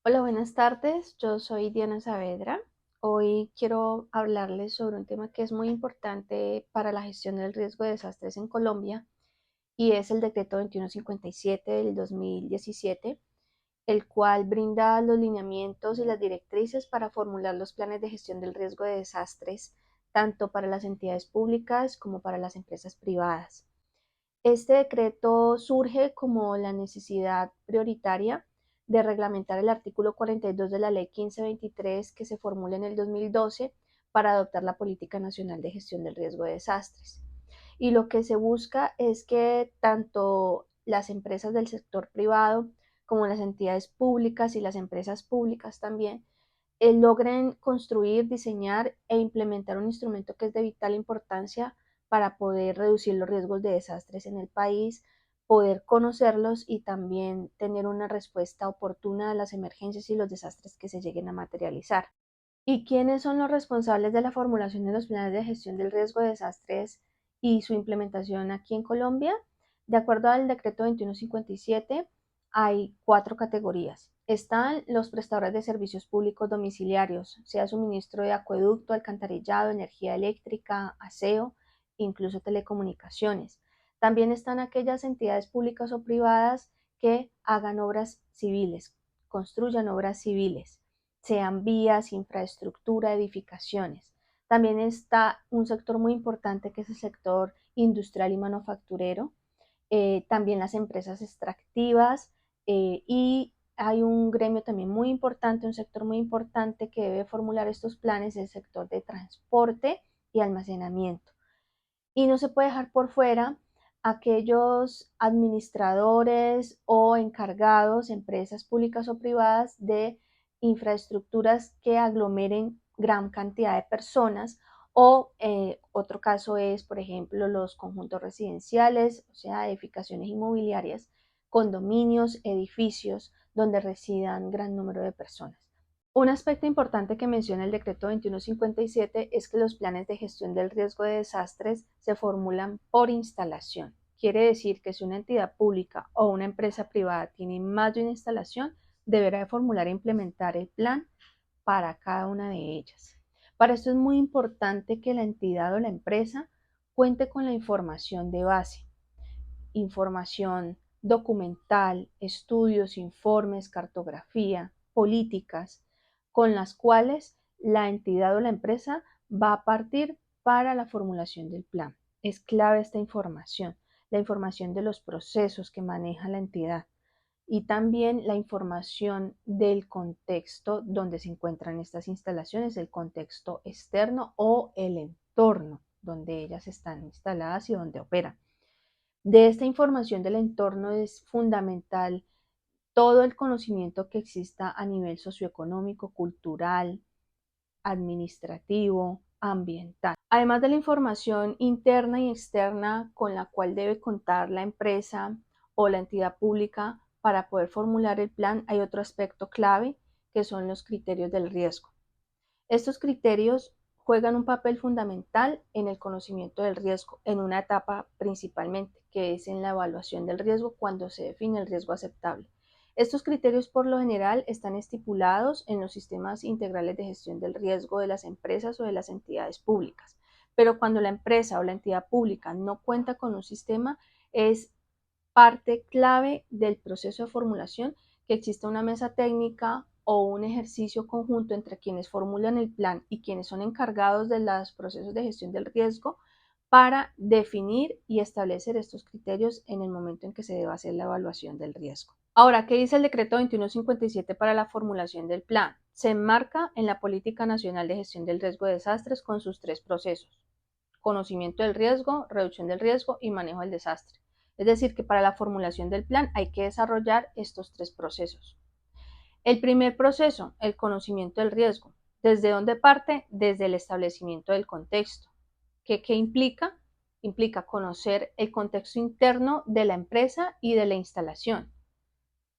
Hola, buenas tardes. Yo soy Diana Saavedra. Hoy quiero hablarles sobre un tema que es muy importante para la gestión del riesgo de desastres en Colombia y es el decreto 2157 del 2017, el cual brinda los lineamientos y las directrices para formular los planes de gestión del riesgo de desastres, tanto para las entidades públicas como para las empresas privadas. Este decreto surge como la necesidad prioritaria de reglamentar el artículo 42 de la Ley 1523 que se formula en el 2012 para adoptar la Política Nacional de Gestión del Riesgo de Desastres. Y lo que se busca es que tanto las empresas del sector privado como las entidades públicas y las empresas públicas también logren construir, diseñar e implementar un instrumento que es de vital importancia para poder reducir los riesgos de desastres en el país, poder conocerlos y también tener una respuesta oportuna a las emergencias y los desastres que se lleguen a materializar. ¿Y quiénes son los responsables de la formulación de los planes de gestión del riesgo de desastres y su implementación aquí en Colombia? De acuerdo al decreto 2157, hay cuatro categorías. Están los prestadores de servicios públicos domiciliarios, sea suministro de acueducto, alcantarillado, energía eléctrica, aseo, incluso telecomunicaciones. También están aquellas entidades públicas o privadas que hagan obras civiles, construyan obras civiles, sean vías, infraestructura, edificaciones. También está un sector muy importante que es el sector industrial y manufacturero, también las empresas extractivas y hay un gremio también muy importante, un sector muy importante que debe formular estos planes, el sector de transporte y almacenamiento. Y no se puede dejar por fuera aquellos administradores o encargados, empresas públicas o privadas, de infraestructuras que aglomeren gran cantidad de personas o otro caso es, por ejemplo, los conjuntos residenciales, o sea, edificaciones inmobiliarias, condominios, edificios donde residan gran número de personas. Un aspecto importante que menciona el decreto 2157 es que los planes de gestión del riesgo de desastres se formulan por instalación. Quiere decir que si una entidad pública o una empresa privada tiene más de una instalación, deberá de formular e implementar el plan para cada una de ellas. Para esto es muy importante que la entidad o la empresa cuente con la información de base, información documental, estudios, informes, cartografía, políticas, con las cuales la entidad o la empresa va a partir para la formulación del plan. Es clave esta información, la información de los procesos que maneja la entidad y también la información del contexto donde se encuentran estas instalaciones, el contexto externo o el entorno donde ellas están instaladas y donde operan. De esta información del entorno es fundamental todo el conocimiento que exista a nivel socioeconómico, cultural, administrativo, ambiental. Además de la información interna y externa con la cual debe contar la empresa o la entidad pública para poder formular el plan, hay otro aspecto clave que son los criterios del riesgo. Estos criterios juegan un papel fundamental en el conocimiento del riesgo, en una etapa principalmente, que es en la evaluación del riesgo cuando se define el riesgo aceptable. Estos criterios por lo general están estipulados en los sistemas integrales de gestión del riesgo de las empresas o de las entidades públicas, pero cuando la empresa o la entidad pública no cuenta con un sistema, es parte clave del proceso de formulación que exista una mesa técnica o un ejercicio conjunto entre quienes formulan el plan y quienes son encargados de los procesos de gestión del riesgo para definir y establecer estos criterios en el momento en que se deba hacer la evaluación del riesgo. Ahora, ¿qué dice el decreto 2157 para la formulación del plan? Se enmarca en la Política Nacional de Gestión del Riesgo de Desastres con sus tres procesos: conocimiento del riesgo, reducción del riesgo y manejo del desastre. Es decir, que para la formulación del plan hay que desarrollar estos tres procesos. El primer proceso, el conocimiento del riesgo. ¿Desde dónde parte? Desde el establecimiento del contexto. ¿Qué implica? Implica conocer el contexto interno de la empresa y de la instalación.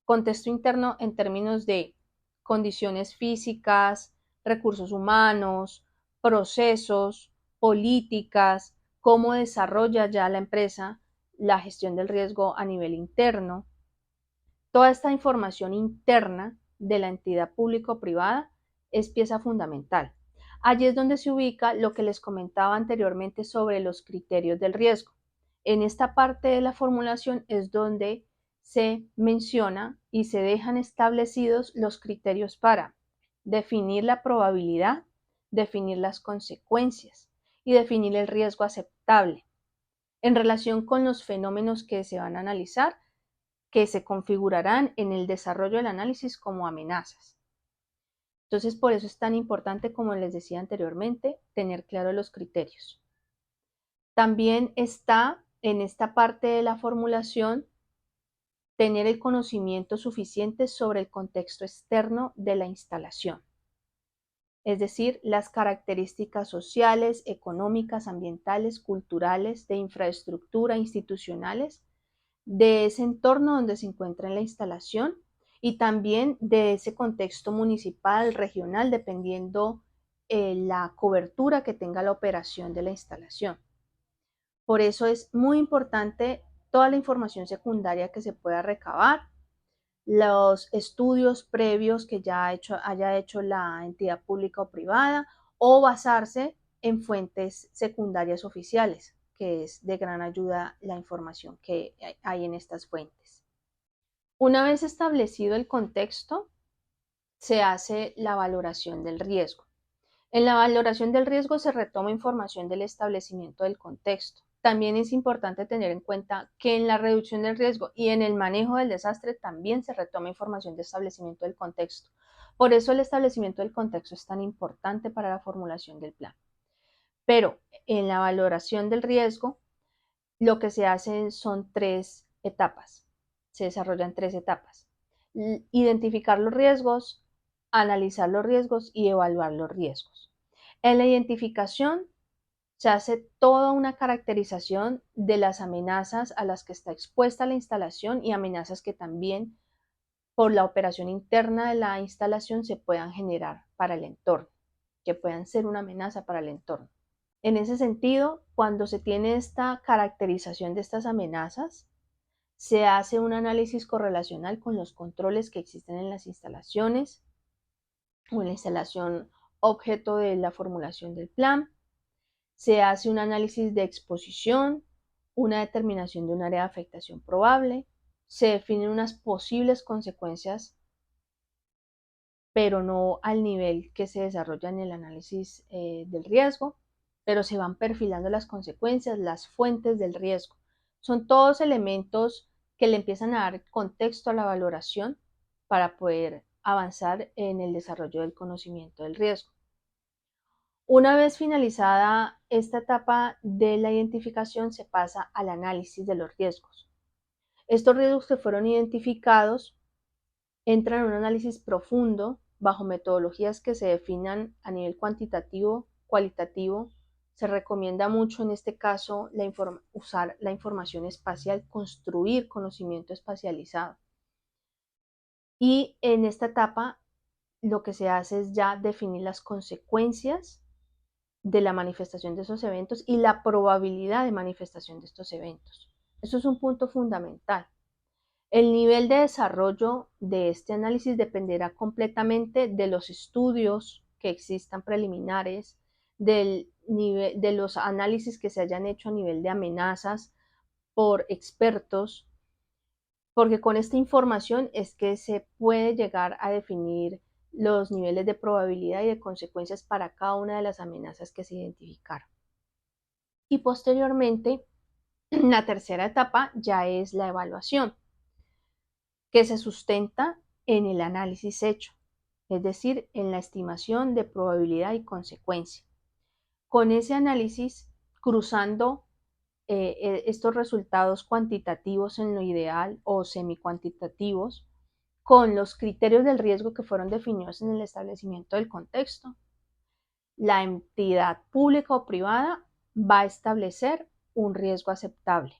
Contexto interno en términos de condiciones físicas, recursos humanos, procesos, políticas, cómo desarrolla ya la empresa la gestión del riesgo a nivel interno. Toda esta información interna de la entidad pública o privada es pieza fundamental. Allí es donde se ubica lo que les comentaba anteriormente sobre los criterios del riesgo. En esta parte de la formulación es donde se menciona y se dejan establecidos los criterios para definir la probabilidad, definir las consecuencias y definir el riesgo aceptable en relación con los fenómenos que se van a analizar, que se configurarán en el desarrollo del análisis como amenazas. Entonces, por eso es tan importante, como les decía anteriormente, tener claro los criterios. También está en esta parte de la formulación tener el conocimiento suficiente sobre el contexto externo de la instalación, es decir, las características sociales, económicas, ambientales, culturales, de infraestructura, institucionales, de ese entorno donde se encuentra la instalación y también de ese contexto municipal, regional, dependiendo la cobertura que tenga la operación de la instalación. Por eso es muy importante toda la información secundaria que se pueda recabar, los estudios previos que ya haya hecho la entidad pública o privada, o basarse en fuentes secundarias oficiales, que es de gran ayuda la información que hay en estas fuentes. Una vez establecido el contexto, se hace la valoración del riesgo. En la valoración del riesgo se retoma información del establecimiento del contexto. También es importante tener en cuenta que en la reducción del riesgo y en el manejo del desastre también se retoma información de establecimiento del contexto. Por eso el establecimiento del contexto es tan importante para la formulación del plan. Pero en la valoración del riesgo, lo que se hace son 3 etapas. Se desarrollan 3 etapas. Identificar los riesgos, analizar los riesgos y evaluar los riesgos. En la identificación se hace toda una caracterización de las amenazas a las que está expuesta la instalación y amenazas que también por la operación interna de la instalación se puedan generar para el entorno, que puedan ser una amenaza para el entorno. En ese sentido, cuando se tiene esta caracterización de estas amenazas, se hace un análisis correlacional con los controles que existen en las instalaciones o en la instalación objeto de la formulación del plan. Se hace un análisis de exposición, una determinación de un área de afectación probable, se definen unas posibles consecuencias, pero no al nivel que se desarrolla en el análisis del riesgo, pero se van perfilando las consecuencias, las fuentes del riesgo. Son todos elementos que le empiezan a dar contexto a la valoración para poder avanzar en el desarrollo del conocimiento del riesgo. Una vez finalizada esta etapa de la identificación, se pasa al análisis de los riesgos. Estos riesgos que fueron identificados entran en un análisis profundo bajo metodologías que se definan a nivel cuantitativo, cualitativo. Se recomienda mucho en este caso usar la información espacial, construir conocimiento espacializado. Y en esta etapa lo que se hace es ya definir las consecuencias de la manifestación de esos eventos y la probabilidad de manifestación de estos eventos. Eso es un punto fundamental. El nivel de desarrollo de este análisis dependerá completamente de los estudios que existan preliminares, del nivel, de los análisis que se hayan hecho a nivel de amenazas por expertos, porque con esta información es que se puede llegar a definir los niveles de probabilidad y de consecuencias para cada una de las amenazas que se identificaron. Y posteriormente, la tercera etapa ya es la evaluación, que se sustenta en el análisis hecho, es decir, en la estimación de probabilidad y consecuencia. Con ese análisis, cruzando estos resultados cuantitativos en lo ideal o semicuantitativos con los criterios del riesgo que fueron definidos en el establecimiento del contexto, la entidad pública o privada va a establecer un riesgo aceptable.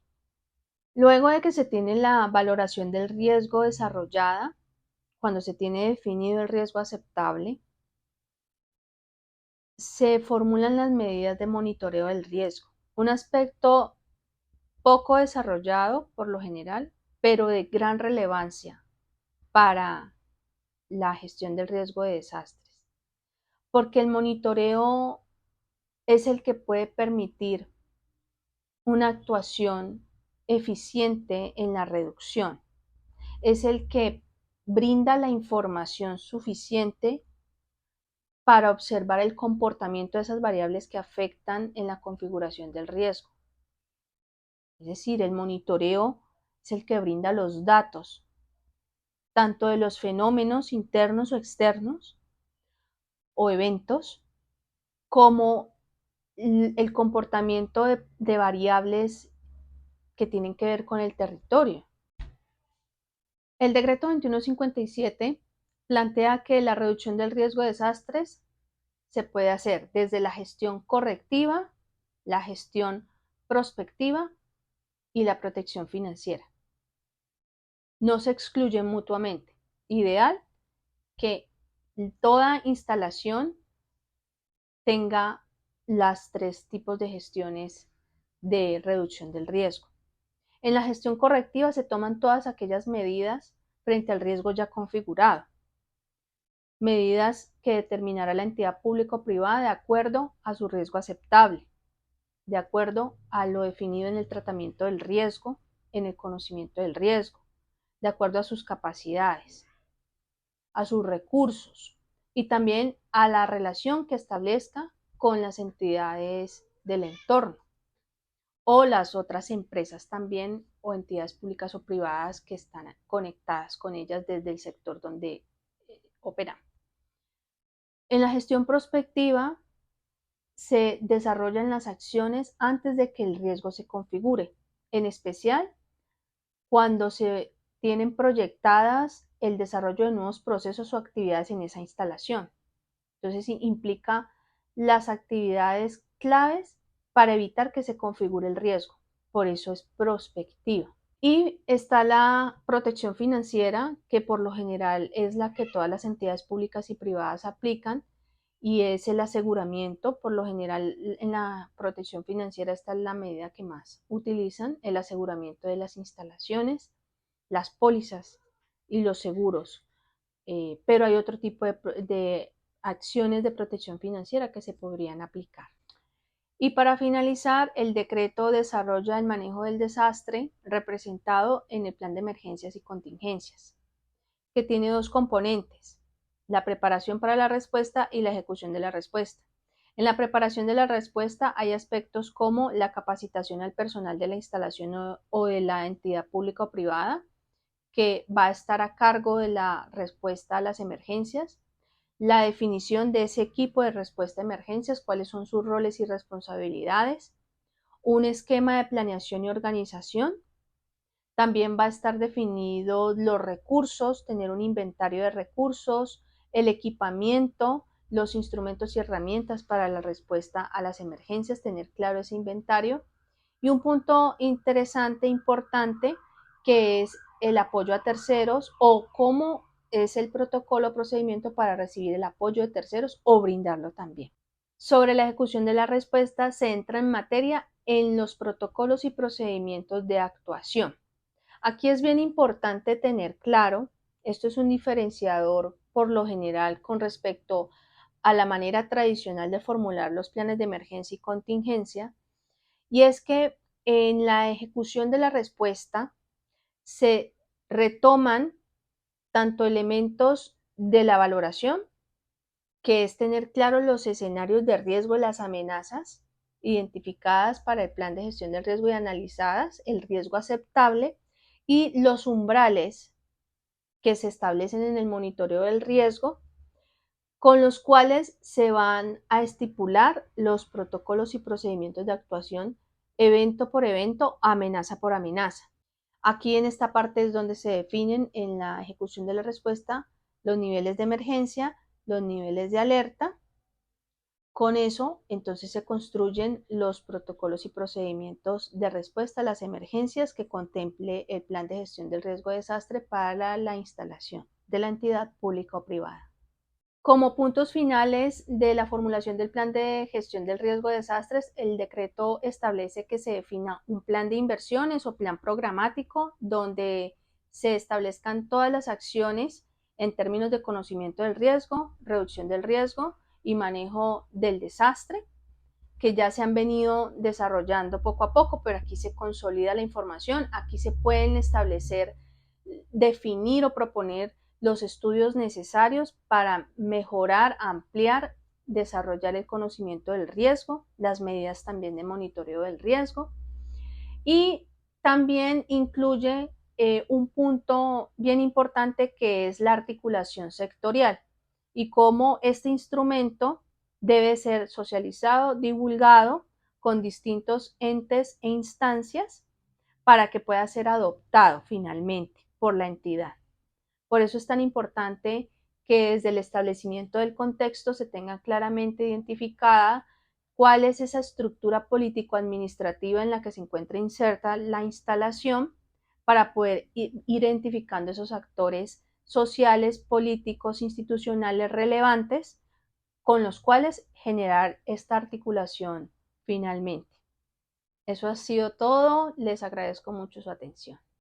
Luego de que se tiene la valoración del riesgo desarrollada, cuando se tiene definido el riesgo aceptable, se formulan las medidas de monitoreo del riesgo, un aspecto poco desarrollado por lo general, pero de gran relevancia para la gestión del riesgo de desastres, porque el monitoreo es el que puede permitir una actuación eficiente en la reducción, es el que brinda la información suficiente para observar el comportamiento de esas variables que afectan en la configuración del riesgo. Es decir, el monitoreo es el que brinda los datos, tanto de los fenómenos internos o externos o eventos, como el comportamiento de variables que tienen que ver con el territorio. El decreto 2157 plantea que la reducción del riesgo de desastres se puede hacer desde la gestión correctiva, la gestión prospectiva y la protección financiera. No se excluyen mutuamente. Ideal que toda instalación tenga las tres tipos de gestiones de reducción del riesgo. En la gestión correctiva se toman todas aquellas medidas frente al riesgo ya configurado, medidas que determinará la entidad pública o privada de acuerdo a su riesgo aceptable, de acuerdo a lo definido en el tratamiento del riesgo, en el conocimiento del riesgo, de acuerdo a sus capacidades, a sus recursos y también a la relación que establezca con las entidades del entorno o las otras empresas también o entidades públicas o privadas que están conectadas con ellas desde el sector donde operan. En la gestión prospectiva se desarrollan las acciones antes de que el riesgo se configure, en especial cuando se tienen proyectadas el desarrollo de nuevos procesos o actividades en esa instalación. Entonces implica las actividades claves para evitar que se configure el riesgo. Por eso es prospectiva. Y está la protección financiera, que por lo general es la que todas las entidades públicas y privadas aplican, y es el aseguramiento. Por lo general en la protección financiera esta es la medida que más utilizan, el aseguramiento de las instalaciones, las pólizas y los seguros. Pero hay otro tipo de acciones de protección financiera que se podrían aplicar. Y para finalizar, el decreto desarrolla el manejo del desastre representado en el plan de emergencias y contingencias, que tiene dos componentes: la preparación para la respuesta y la ejecución de la respuesta. En la preparación de la respuesta hay aspectos como la capacitación al personal de la instalación o de la entidad pública o privada, que va a estar a cargo de la respuesta a las emergencias, la definición de ese equipo de respuesta a emergencias, cuáles son sus roles y responsabilidades, un esquema de planeación y organización. También va a estar definido los recursos, tener un inventario de recursos, el equipamiento, los instrumentos y herramientas para la respuesta a las emergencias, tener claro ese inventario. Y un punto interesante, importante, que es el apoyo a terceros o cómo es el protocolo o procedimiento para recibir el apoyo de terceros o brindarlo también. Sobre la ejecución de la respuesta se entra en materia en los protocolos y procedimientos de actuación. Aquí es bien importante tener claro, esto es un diferenciador por lo general con respecto a la manera tradicional de formular los planes de emergencia y contingencia, y es que en la ejecución de la respuesta se retoman tanto elementos de la valoración, que es tener claros los escenarios de riesgo y las amenazas identificadas para el plan de gestión del riesgo y analizadas, el riesgo aceptable y los umbrales que se establecen en el monitoreo del riesgo, con los cuales se van a estipular los protocolos y procedimientos de actuación evento por evento, amenaza por amenaza. Aquí en esta parte es donde se definen en la ejecución de la respuesta los niveles de emergencia, los niveles de alerta. Con eso, entonces se construyen los protocolos y procedimientos de respuesta a las emergencias que contemple el plan de gestión del riesgo de desastre para la instalación de la entidad pública o privada. Como puntos finales de la formulación del plan de gestión del riesgo de desastres, el decreto establece que se defina un plan de inversiones o plan programático donde se establezcan todas las acciones en términos de conocimiento del riesgo, reducción del riesgo y manejo del desastre, que ya se han venido desarrollando poco a poco, pero aquí se consolida la información, aquí se pueden establecer, definir o proponer los estudios necesarios para mejorar, ampliar, desarrollar el conocimiento del riesgo, las medidas también de monitoreo del riesgo, y también incluye un punto bien importante que es la articulación sectorial y cómo este instrumento debe ser socializado, divulgado con distintos entes e instancias para que pueda ser adoptado finalmente por la entidad. Por eso es tan importante que desde el establecimiento del contexto se tenga claramente identificada cuál es esa estructura político-administrativa en la que se encuentra inserta la instalación para poder ir identificando esos actores sociales, políticos, institucionales relevantes con los cuales generar esta articulación finalmente. Eso ha sido todo. Les agradezco mucho su atención.